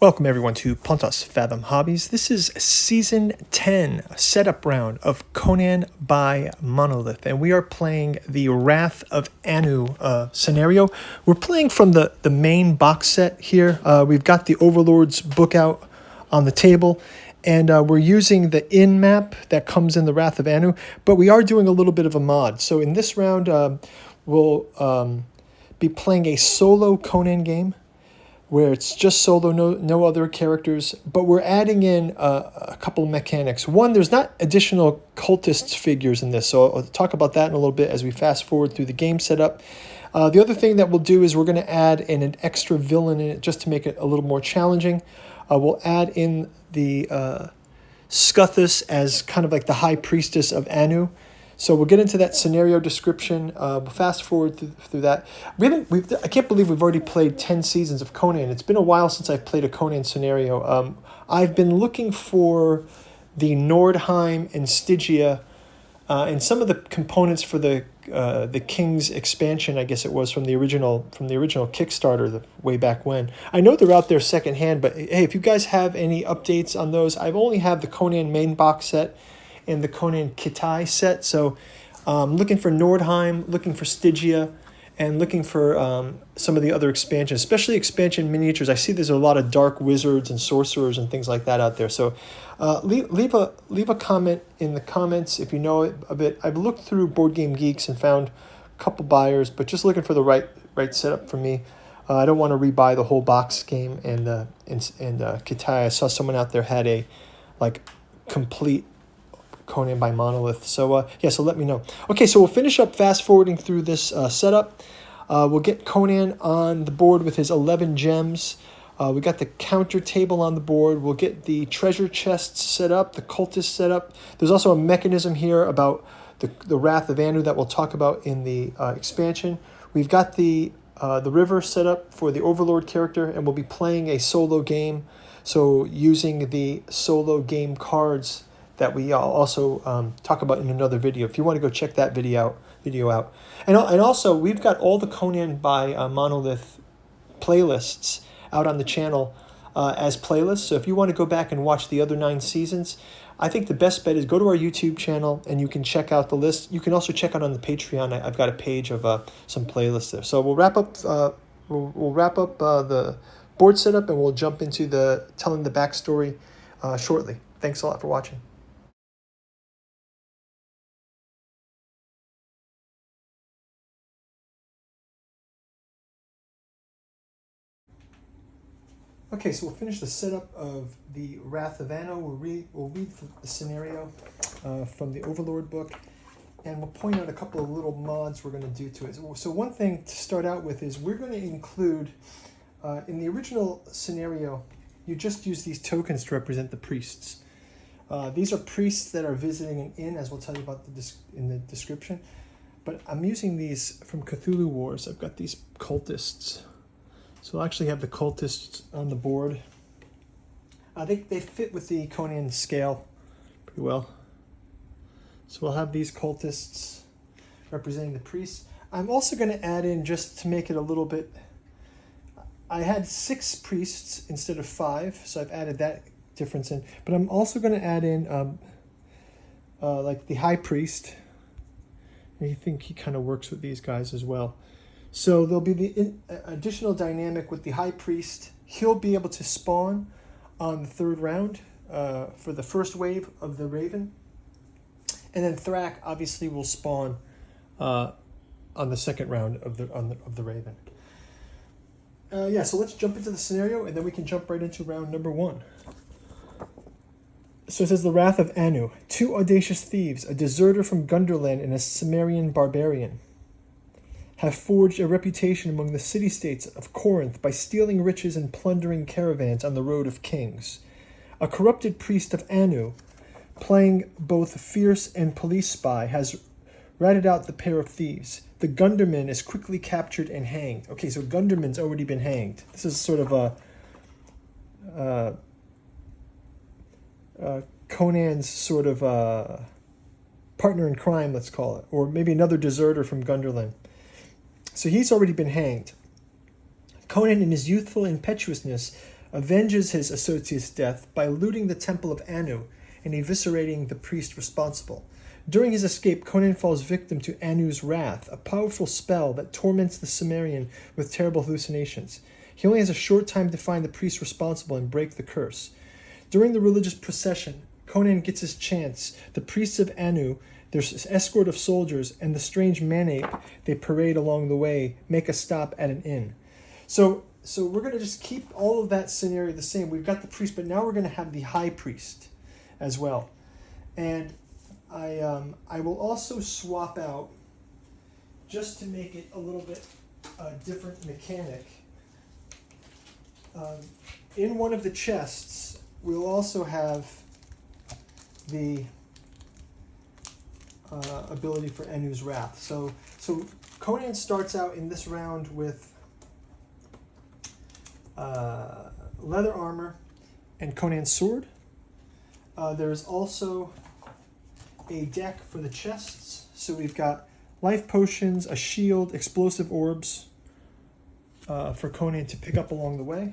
Welcome everyone to Pontos Fathom Hobbies. This is Season 10 setup round of Conan by Monolith, and we are playing the Wrath of Anu scenario. We're playing from the main box set here. We've got the Overlord's book out on the table, and we're using the in map that comes in the Wrath of Anu, but we are doing a little bit of a mod. So in this round, we'll be playing a solo Conan game, where it's just solo, no other characters, but we're adding in a couple of mechanics. One, there's not additional cultist figures in this, so I'll talk about that in a little bit as we fast forward through the game setup. The other thing that we'll do is we're going to add in an extra villain in it just to make it a little more challenging. We'll add in the Scuthus as kind of like the high priestess of Anu. So we'll get into that scenario description. We'll fast forward through that. I can't believe we've already played 10 seasons of Conan. It's been a while since I've played a Conan scenario. I've been looking for the Nordheim and Stygia and some of the components for the King's expansion, I guess it was, from the original Kickstarter way back when. I know they're out there secondhand, but hey, if you guys have any updates on those, I've only have the Conan main box set and the Conan Kitai set. So looking for Nordheim, looking for Stygia, and looking for some of the other expansions, especially expansion miniatures. I see there's a lot of dark wizards and sorcerers and things like that out there. So leave a comment in the comments if you know it a bit. I've looked through Board Game Geeks and found a couple buyers, but just looking for the right setup for me. I don't want to rebuy the whole box game and Kitai. I saw someone out there had a complete Conan by Monolith. So so let me know. Okay, so we'll finish up fast forwarding through this setup. We'll get Conan on the board with his 11 gems. We got the counter table on the board. We'll get the treasure chests set up, the cultist set up. There's also a mechanism here about the Wrath of Anu that we'll talk about in the expansion. We've got the river set up for the Overlord character, and we'll be playing a solo game. So using the solo game cards that we also talk about in another video. If you want to go check that video out. And also, we've got all the Conan by Monolith playlists out on the channel as playlists. So if you want to go back and watch the other 9 seasons, I think the best bet is go to our YouTube channel and you can check out the list. You can also check out on the Patreon. I've got a page of some playlists there. So we'll wrap up the board setup, and we'll jump into telling the backstory shortly. Thanks a lot for watching. Okay, so we'll finish the setup of the Wrath of Anu. We'll read the scenario from the Overlord book, and we'll point out a couple of little mods we're going to do to it. So one thing to start out with is we're going to include, in the original scenario, you just use these tokens to represent the priests. These are priests that are visiting an inn, as we'll tell you about in the description. But I'm using these from Cthulhu Wars. I've got these cultists. So I'll actually have the cultists on the board. They fit with the Conan scale pretty well. So we'll have these cultists representing the priests. I'm also going to add in, just to make it a little bit, I had 6 priests instead of 5, so I've added that difference in. But I'm also going to add in the high priest. I think he kind of works with these guys as well. So there'll be the additional dynamic with the high priest. He'll be able to spawn on the 3rd round for the first wave of the Raven. And then Thrak obviously will spawn on the 2nd round of the Raven. So let's jump into the scenario, and then we can jump right into round number 1. So it says the Wrath of Anu. 2 audacious thieves, a deserter from Gunderland and a Cimmerian barbarian, have forged a reputation among the city-states of Corinth by stealing riches and plundering caravans on the road of kings. A corrupted priest of Anu, playing both fierce and police spy, has ratted out the pair of thieves. The Gunderman is quickly captured and hanged. Okay, so Gunderman's already been hanged. This is sort of Conan's sort of partner in crime, let's call it, or maybe another deserter from Gunderland. So he's already been hanged. Conan, in his youthful impetuousness, avenges his associate's death by looting the temple of Anu and eviscerating the priest responsible. During his escape, Conan falls victim to Anu's wrath, a powerful spell that torments the Cimmerian with terrible hallucinations. He only has a short time to find the priest responsible and break the curse. During the religious procession, Conan gets his chance. The priests of Anu, their escort of soldiers, and the strange man-ape they parade along the way make a stop at an inn. So we're going to just keep all of that scenario the same. We've got the priest, but now we're going to have the high priest as well. And I will also swap out, just to make it a little bit different mechanic. In one of the chests, we'll also have the ability for Anu's Wrath. So Conan starts out in this round with leather armor and Conan's sword. There's also a deck for the chests. So we've got life potions, a shield, explosive orbs for Conan to pick up along the way.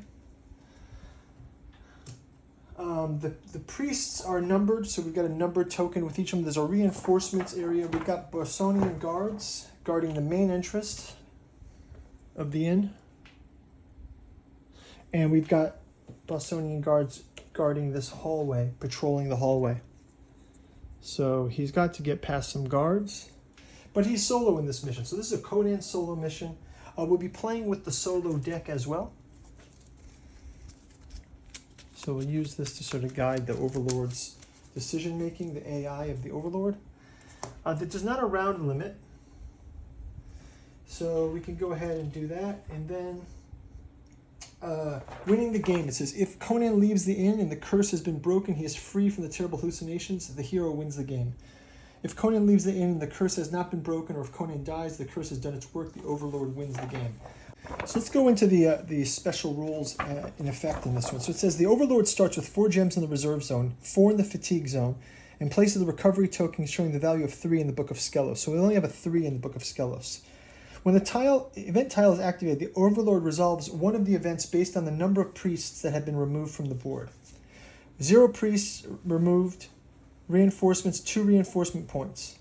The priests are numbered, so we've got a numbered token with each of them. There's a reinforcements area. We've got Bosonian guards guarding the main entrance of the inn. And we've got Bosonian guards guarding this hallway, patrolling the hallway. So he's got to get past some guards. But he's solo in this mission. So this is a Conan solo mission. We'll be playing with the solo deck as well. So we'll use this to sort of guide the Overlord's decision-making, the AI of the Overlord. There's not a round limit. So we can go ahead and do that. And then winning the game. It says, if Conan leaves the inn and the curse has been broken, he is free from the terrible hallucinations, the hero wins the game. If Conan leaves the inn and the curse has not been broken, or if Conan dies, the curse has done its work, the Overlord wins the game. So let's go into the special rules in effect in this one. So it says the Overlord starts with 4 gems in the reserve zone, 4 in the fatigue zone, and places the recovery token showing the value of 3 in the Book of Skelos. So we only have a 3 in the Book of Skelos. When the event tile is activated, the Overlord resolves one of the events based on the number of priests that have been removed from the board. 0 priests removed, reinforcements, 2 reinforcement points.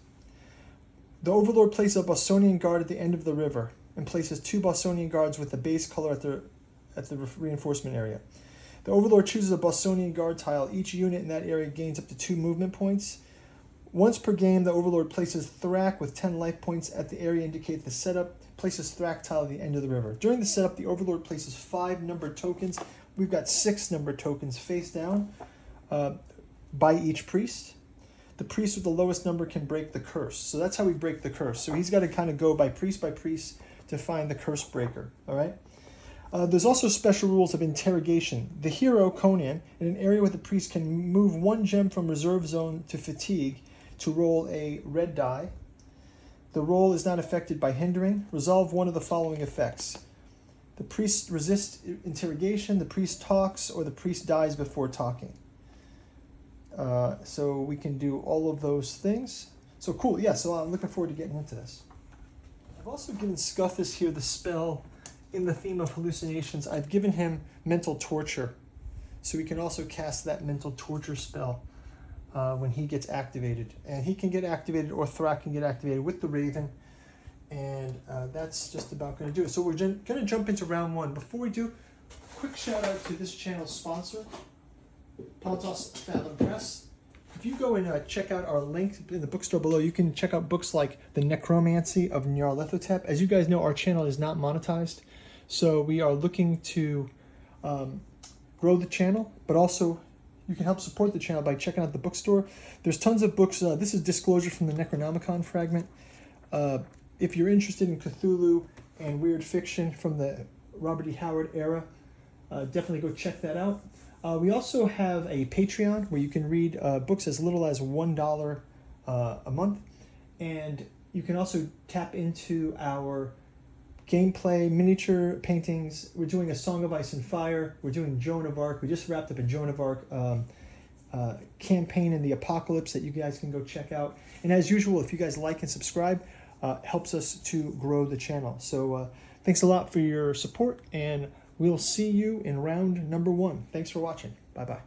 The Overlord places a Bosonian guard at the end of the river and places 2 Bosonian guards with the base color at the reinforcement area. The Overlord chooses a Bosonian guard tile. Each unit in that area gains up to 2 movement points. Once per game, the Overlord places Thrak with 10 life points at the area indicate the setup, places Thrak tile at the end of the river. During the setup, the Overlord places 5 numbered tokens. We've got 6 numbered tokens face down by each priest. The priest with the lowest number can break the curse. So that's how we break the curse. So he's got to kind of go by priest to find the curse breaker. All right. There's also special rules of interrogation. The hero, Conan, in an area with the priest can move 1 gem from reserve zone to fatigue to roll a red die. The roll is not affected by hindering. Resolve one of the following effects. The priest resists interrogation, the priest talks, or the priest dies before talking. So we can do all of those things. So cool, yeah, so I'm looking forward to getting into this. I've also given Scuffus here the spell in the theme of hallucinations. I've given him mental torture. So we can also cast that mental torture spell when he gets activated. And he can get activated, or Thrak can get activated with the Raven. And that's just about going to do it. So we're going to jump into round 1. Before we do, quick shout out to this channel's sponsor, Paltos Fathom Press. If you go and check out our link in the bookstore below, you can check out books like The Necromancy of Nyarlathotep. As you guys know, our channel is not monetized, so we are looking to grow the channel, but also you can help support the channel by checking out the bookstore. There's tons of books. This is Disclosure from the Necronomicon fragment. If you're interested in Cthulhu and weird fiction from the Robert E. Howard era, definitely go check that out. We also have a Patreon where you can read books as little as $1 a month. And you can also tap into our gameplay, miniature paintings. We're doing a Song of Ice and Fire. We're doing Joan of Arc. We just wrapped up a Joan of Arc campaign in the Apocalypse that you guys can go check out. And as usual, if you guys like and subscribe, helps us to grow the channel. So thanks a lot for your support, and We'll see you in round number 1. Thanks for watching. Bye-bye.